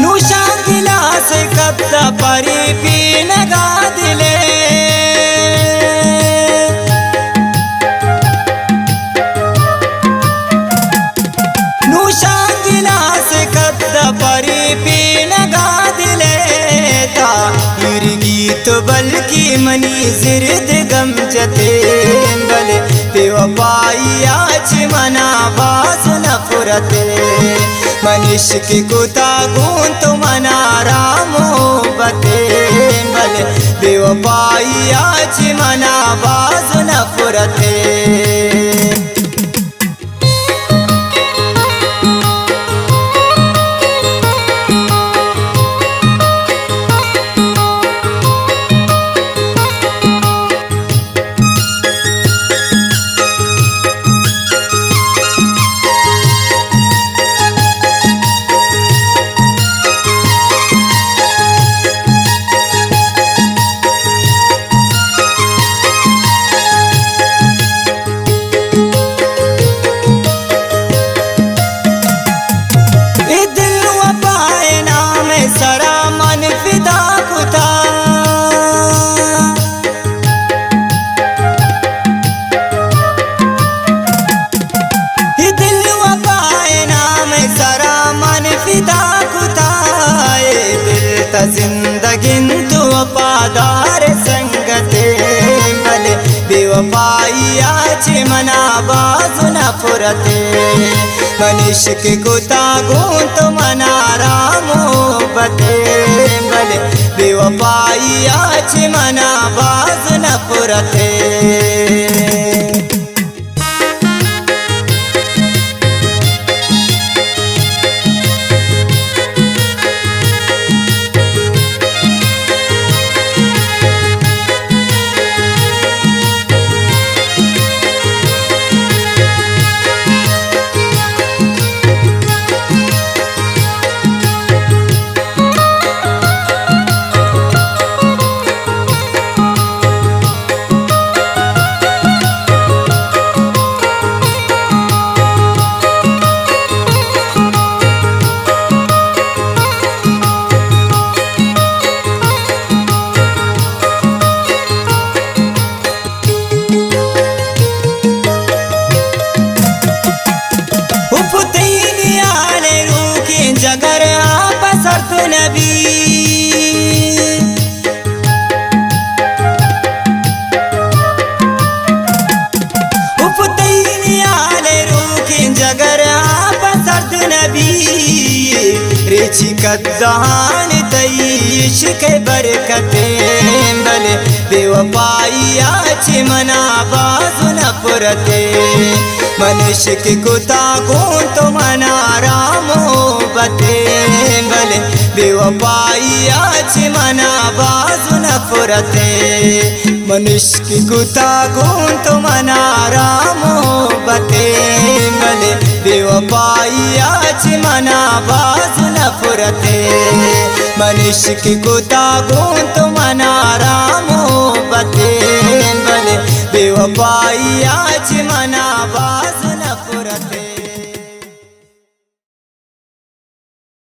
नुशा गिलास कब्जा परी पी नगा दिले नुशा गिलास कब्जा परी पी नगा दिले ता गीत बल्कि मनी जिरद गम जते बल बेवफाई आज मना बाज नफरते मनीष की गुता गुन तो मना रामो बते बल बेवफाई आज मना बाज नफरते जिंदगिन तो वफादार संगते बल बेवफाई आज मना बाज नफरते मनीष के गुता गुन तो मना रामो बते बल बेवफाई आज मना बाज नफरते जगर आप सरफ नबी उफतैनी आले रूखिन जगर आप सरफ नबी रेची कद्दान तईश के बरकते बल बेवफाई आज मना बाजु नफरते मनीष की गुता गुन तो मना रामो बते बल बेवफाई आज मना बाजु नफरते मनीष की गुता गुन तो मना रामो बते बल बेवफाई आज मना बाजु नफरते मनीष की गुता गुन तो मना रामो बते बल बेवफाई आज मना